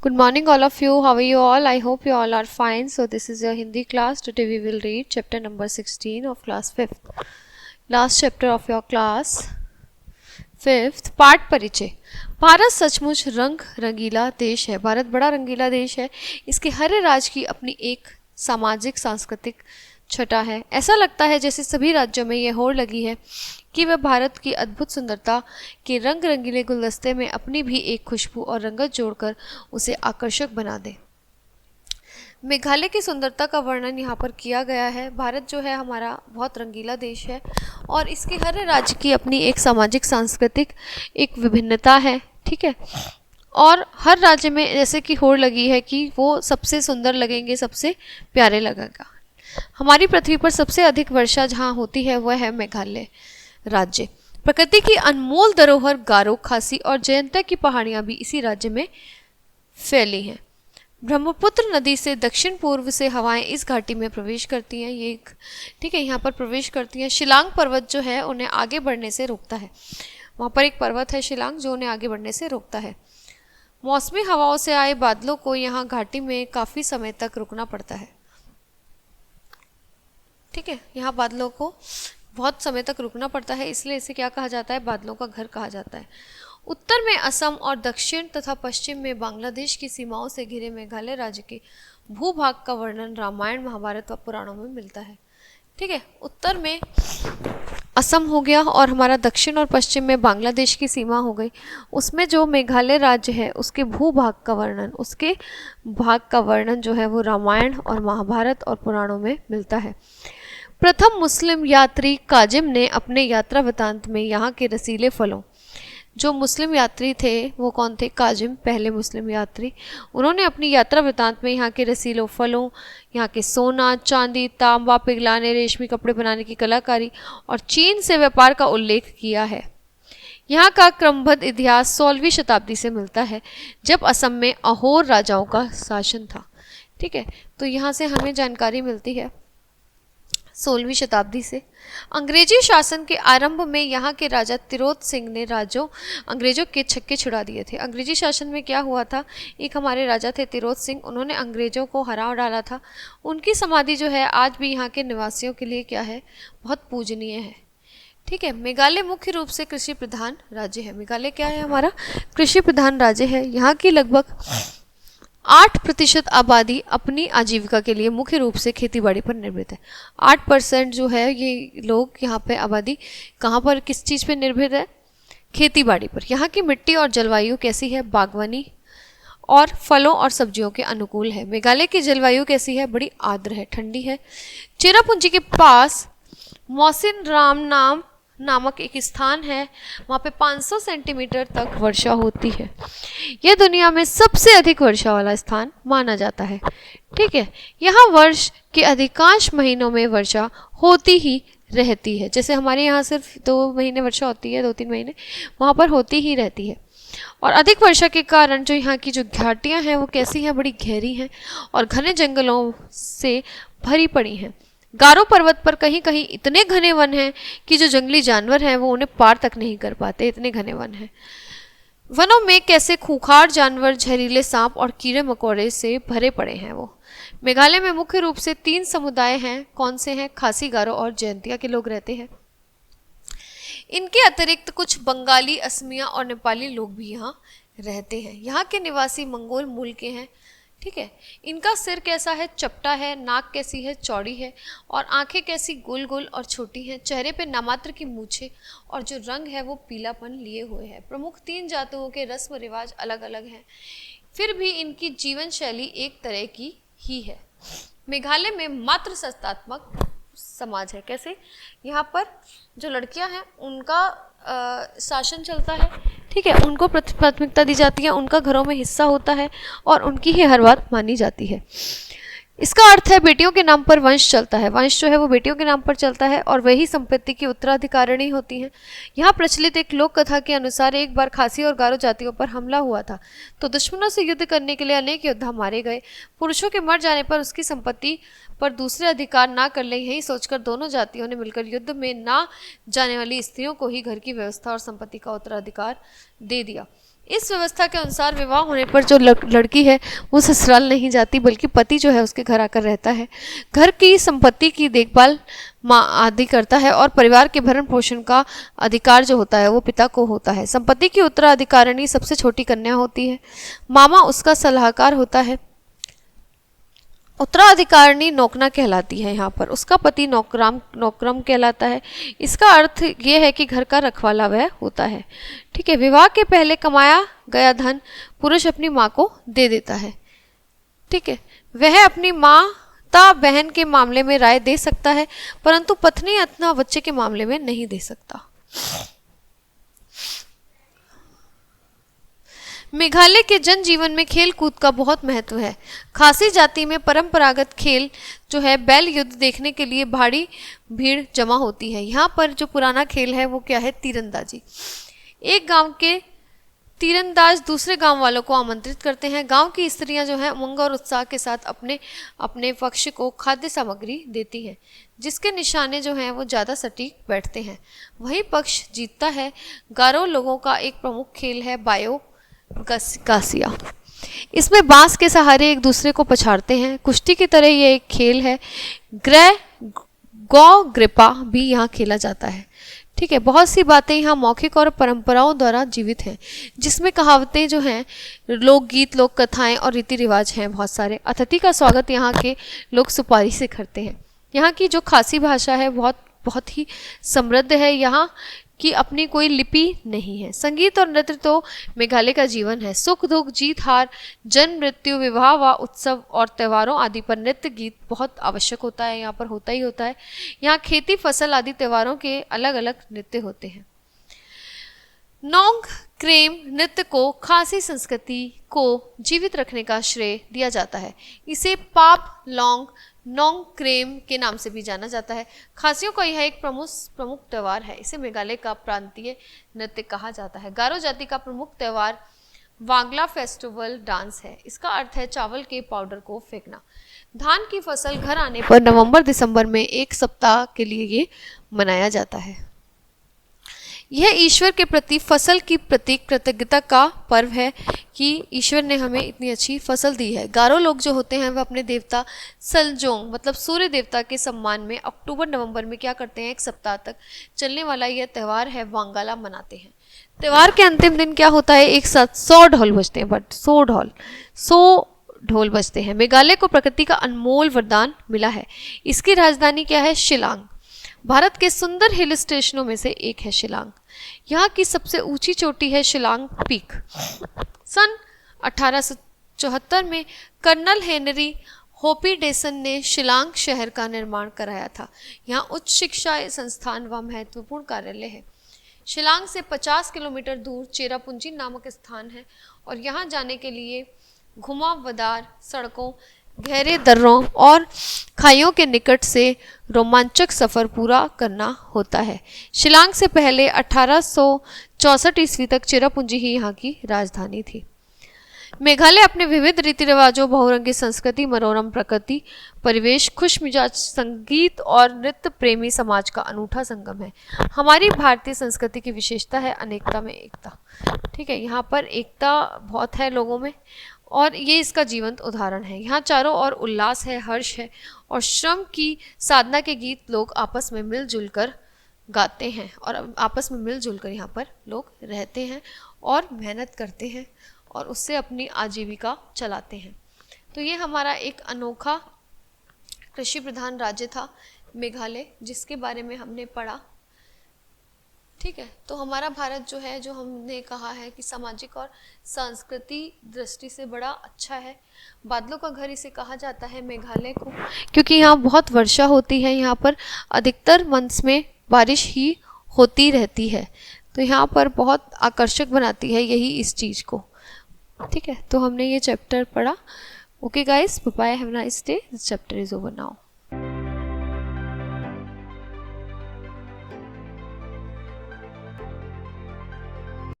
Good morning, all of you. How are you all? I hope you all are fine. So, this is your Hindi class. Today, we will read chapter number 16 of class 5th. Last chapter of your class 5th, पाठ परिचय। भारत सचमुच रंग रंगीला देश है। भारत बड़ा रंगीला देश है। इसके हर राज्य की अपनी एक सामाजिक सांस्कृतिक छटा है। ऐसा लगता है जैसे सभी राज्यों में यह होड़ लगी है कि वह भारत की अद्भुत सुंदरता के रंग रंगीले गुलदस्ते में अपनी भी एक खुशबू और रंगत जोड़कर उसे आकर्षक बना दे। मेघालय की सुंदरता का वर्णन यहाँ पर किया गया है। भारत जो है हमारा बहुत रंगीला देश है और इसके हर राज्य की अपनी एक सामाजिक सांस्कृतिक एक विभिन्नता है। ठीक है, और हर राज्य में जैसे कि होड़ लगी है कि वो सबसे सुंदर लगेंगे, सबसे प्यारे लगेगा। हमारी पृथ्वी पर सबसे अधिक वर्षा जहाँ होती है वह है मेघालय राज्य। प्रकृति की अनमोल धरोहर गारो, खासी और जयंता की पहाड़ियां भी इसी राज्य में फैली हैं। ब्रह्मपुत्र नदी से दक्षिण पूर्व से हवाएं इस घाटी में प्रवेश करती हैं। ये ठीक है, यहाँ पर प्रवेश करती हैं। शिलांग पर्वत जो है उन्हें आगे बढ़ने से रोकता है। वहाँ पर एक पर्वत है शिलांग जो उन्हें आगे बढ़ने से रोकता है। मौसमी हवाओं से आए बादलों को यहाँ घाटी में काफ़ी समय तक रुकना पड़ता है। ठीक है, यहाँ बादलों को बहुत समय तक रुकना पड़ता है, इसलिए इसे क्या कहा जाता है? बादलों का घर कहा जाता है। उत्तर में असम और दक्षिण तथा पश्चिम में बांग्लादेश की सीमाओं से घिरे मेघालय राज्य के भूभाग का वर्णन रामायण, महाभारत व पुराणों में मिलता है। ठीक है, उत्तर में असम हो गया और हमारा दक्षिण और पश्चिम में बांग्लादेश की सीमा हो गई। उसमें जो मेघालय राज्य है उसके भूभाग का वर्णन, उसके भाग का वर्णन जो है वो रामायण और महाभारत और पुराणों में मिलता है। प्रथम मुस्लिम यात्री काजिम ने अपने यात्रा वृतांत में यहाँ के रसीले फलों, जो मुस्लिम यात्री थे वो कौन थे? काजिम, पहले मुस्लिम यात्री। उन्होंने अपनी यात्रा वृतांत में यहाँ के रसीले फलों, यहाँ के सोना, चांदी, तांबा पिघलाने, रेशमी कपड़े बनाने की कलाकारी और चीन से व्यापार का उल्लेख किया है। यहाँ का क्रमबद्ध इतिहास 16वीं शताब्दी से मिलता है, जब असम में अहोर राजाओं का शासन था। ठीक है, तो यहाँ से हमें जानकारी मिलती है 16वीं शताब्दी से। अंग्रेजी शासन के आरंभ में यहाँ के राजा तिरोत सिंह ने अंग्रेजों के छक्के छुड़ा दिए थे। अंग्रेजी शासन में क्या हुआ था? एक हमारे राजा थे तिरोत सिंह, उन्होंने अंग्रेजों को हरा डाला था। उनकी समाधि जो है आज भी यहाँ के निवासियों के लिए क्या है? बहुत पूजनीय है। ठीक है, मेघालय मुख्य रूप से कृषि प्रधान राज्य है। मेघालय क्या है? हमारा कृषि प्रधान राज्य है। यहाँ की लगभग 8% आबादी अपनी आजीविका के लिए मुख्य रूप से खेतीबाड़ी पर निर्भर है। 8% जो है ये लोग यहाँ पे आबादी कहाँ पर, किस चीज़ पे निर्भर है? खेतीबाड़ी पर। यहाँ की मिट्टी और जलवायु कैसी है? बागवानी और फलों और सब्जियों के अनुकूल है। मेघालय की जलवायु कैसी है? बड़ी आर्द्र है, ठंडी है। चेरापूंजी के पास मौसिन राम नामक एक स्थान है, वहाँ पे 500 सेंटीमीटर तक वर्षा होती है। यह दुनिया में सबसे अधिक वर्षा वाला स्थान माना जाता है। ठीक है, यहाँ वर्ष के अधिकांश महीनों में वर्षा होती ही रहती है। जैसे हमारे यहाँ सिर्फ 2 महीने वर्षा होती है, 2-3 महीने, वहाँ पर होती ही रहती है। और अधिक वर्षा के कारण जो यहाँ की जो घाटियाँ हैं वो कैसी हैं? बड़ी गहरी हैं और घने जंगलों से भरी पड़ी हैं। गारो पर्वत पर कहीं कहीं इतने घने वन हैं कि जो जंगली जानवर हैं वो उन्हें पार तक नहीं कर पाते, इतने घने वन हैं। वनों में कैसे खूंखार जानवर, जहरीले सांप और कीड़े मकोड़े से भरे पड़े हैं वो। मेघालय में मुख्य रूप से 3 समुदाय हैं। कौन से हैं? खासी, गारो और जयंतिया के लोग रहते हैं। इनके अतिरिक्त कुछ बंगाली, असमिया और नेपाली लोग भी यहाँ रहते हैं। यहाँ के निवासी मंगोल मूल के हैं। ठीक है, इनका सिर कैसा है? चपटा है। नाक कैसी है? चौड़ी है। और आंखें कैसी? गोल गोल और छोटी हैं। चेहरे पे नामात्र की मूछें और जो रंग है वो पीलापन लिए हुए है। प्रमुख 3 जातियों के रस्म रिवाज अलग अलग हैं, फिर भी इनकी जीवन शैली एक तरह की ही है। मेघालय में मात्र सत्तात्मक समाज है। कैसे? यहाँ पर जो लड़कियां हैं उनका शासन चलता है। ठीक है, उनको प्राथमिकता दी जाती है, उनका घरों में हिस्सा होता है और उनकी ही हर बात मानी जाती है। इसका अर्थ है बेटियों के नाम पर वंश चलता है। वंश जो है वो बेटियों के नाम पर चलता है और वही संपत्ति की उत्तराधिकारिणी होती हैं। यहाँ प्रचलित एक लोक कथा के अनुसार एक बार खासी और गारो जातियों पर हमला हुआ था, तो दुश्मनों से युद्ध करने के लिए अनेक योद्धा मारे गए। पुरुषों के मर जाने पर उसकी संपत्ति पर दूसरे अधिकार ना कर ले, यही सोचकर दोनों जातियों ने मिलकर युद्ध में ना जाने वाली स्त्रियों को ही घर की व्यवस्था और संपत्ति का उत्तराधिकार दे दिया। इस व्यवस्था के अनुसार विवाह होने पर जो लड़की है वो ससुराल नहीं जाती, बल्कि पति जो है उसके घर आकर रहता है। घर की संपत्ति की देखभाल माँ आदि करता है और परिवार के भरण पोषण का अधिकार जो होता है वो पिता को होता है। संपत्ति की उत्तराधिकारिणी सबसे छोटी कन्या होती है। मामा उसका सलाहकार होता है। उत्तराधिकारिणी नौकना कहलाती है यहाँ पर, उसका पति नौकरम कहलाता है। इसका अर्थ ये है कि घर का रखवाला वह होता है। ठीक है, विवाह के पहले कमाया गया धन पुरुष अपनी माँ को दे देता है। ठीक है, वह अपनी माता बहन के मामले में राय दे सकता है, परंतु पत्नी अथवा बच्चे के मामले में नहीं दे सकता। मेघालय के जनजीवन में खेल कूद का बहुत महत्व है। खासी जाति में परंपरागत खेल जो है बैल युद्ध देखने के लिए भारी भीड़ जमा होती है। यहाँ पर जो पुराना खेल है वो क्या है, तीरंदाजी। एक गांव के तीरंदाज दूसरे गांव वालों को आमंत्रित करते हैं। गांव की स्त्रियां जो हैं उमंग और उत्साह के साथ अपने अपने पक्ष को खाद्य सामग्री देती हैं, जिसके निशाने जो हैं वो ज़्यादा सटीक बैठते हैं, वही पक्ष जीतता है। गारो लोगों का एक प्रमुख खेल है बायो गासिया। इसमें बांस के सहारे एक दूसरे को पछाड़ते हैं। कुश्ती की तरह ये एक खेल है। गौ ग्रिपा भी यहाँ खेला जाता है। ठीक है, बहुत सी बातें यहाँ मौखिक और परंपराओं द्वारा जीवित हैं, जिसमें कहावतें जो हैं, लोकगीत, लोक कथाएं और रीति रिवाज हैं बहुत सारे। अतिथि का स्वागत यहाँ के लोग सुपारी से करते हैं। यहाँ की जो खासी भाषा है बहुत ही समृद्ध है। यहाँ की अपनी कोई लिपि नहीं है। संगीत और नृत्य तो मेघालय का जीवन है। सुख दुख, जीत हार, जन्म मृत्यु, विवाह व उत्सव और त्योहारों आदि पर नृत्य गीत बहुत आवश्यक होता है, यहाँ पर होता ही होता है। यहाँ खेती, फसल आदि त्योहारों के अलग अलग नृत्य होते हैं। नोंग क्रेम नृत्य को खासी संस्कृति को जीवित रखने का श्रेय दिया जाता है। इसे पाप लॉन्ग नोंग क्रेम के नाम से भी जाना जाता है। खासियों का यह एक प्रमुख त्यौहार है। इसे मेघालय का प्रांतीय नृत्य कहा जाता है। गारो जाति का प्रमुख त्यौहार वांगला फेस्टिवल डांस है। इसका अर्थ है चावल के पाउडर को फेंकना। धान की फसल घर आने पर नवंबर दिसंबर में एक सप्ताह के लिए ये मनाया जाता है। यह ईश्वर के प्रति फसल की प्रतीक कृतज्ञता का पर्व है कि ईश्वर ने हमें इतनी अच्छी फसल दी है। गारो लोग जो होते हैं वह अपने देवता सलजोंग मतलब सूर्य देवता के सम्मान में अक्टूबर नवंबर में क्या करते हैं, एक सप्ताह तक चलने वाला यह त्यौहार है वांगाला मनाते हैं। त्यौहार के अंतिम दिन क्या होता है, एक साथ 100 ढोल बजते हैं। बट 100 ढोल बजते हैं। मेघालय को प्रकृति का अनमोल वरदान मिला है। इसकी राजधानी क्या है, शिलांग। भारत के सुंदर हिल स्टेशनों में से एक है शिलांग। यहाँ की सबसे ऊंची चोटी है शिलांग पीक। सन 1874 में कर्नल हेनरी होपी डेसन ने शिलांग शहर का निर्माण कराया था। यहाँ उच्च शिक्षा संस्थान व महत्वपूर्ण कार्यालय है। शिलांग से 50 किलोमीटर दूर चेरापूंजी नामक स्थान है और यहाँ जाने के लिए घुमावदार सड़कों, गहरे दर्रों और खाइयों के निकट से रोमांचक सफ़र पूरा करना होता है। शिलांग से पहले 1864 ईस्वी तक चेरापूंजी ही यहाँ की राजधानी थी। मेघालय अपने विविध रीति रिवाजों, बहुरंगी संस्कृति, मनोरम प्रकृति, परिवेश, खुशमिजाज संगीत और नृत्य प्रेमी समाज का अनूठा संगम है। हमारी भारतीय संस्कृति की विशेषता है अनेकता में एकता। ठीक है, यहाँ पर एकता बहुत है लोगों में और ये इसका जीवंत उदाहरण है। यहाँ चारों ओर उल्लास है, हर्ष है और श्रम की साधना के गीत लोग आपस में मिलजुल कर गाते हैं और आपस में मिलजुल कर यहाँ पर लोग रहते हैं और मेहनत करते हैं और उससे अपनी आजीविका चलाते हैं। तो ये हमारा एक अनोखा कृषि प्रधान राज्य था मेघालय, जिसके बारे में हमने पढ़ा। ठीक है, तो हमारा भारत जो है, जो हमने कहा है कि सामाजिक और सांस्कृतिक दृष्टि से बड़ा अच्छा है। बादलों का घर इसे कहा जाता है मेघालय को, क्योंकि यहाँ बहुत वर्षा होती है। यहाँ पर अधिकतर मंथ्स में बारिश ही होती रहती है, तो यहाँ पर बहुत आकर्षक बनाती है यही इस चीज़ को। ठीक है, तो हमने ये चैप्टर पढ़ा। Okay guys, bye, have a nice day. This chapter is over now.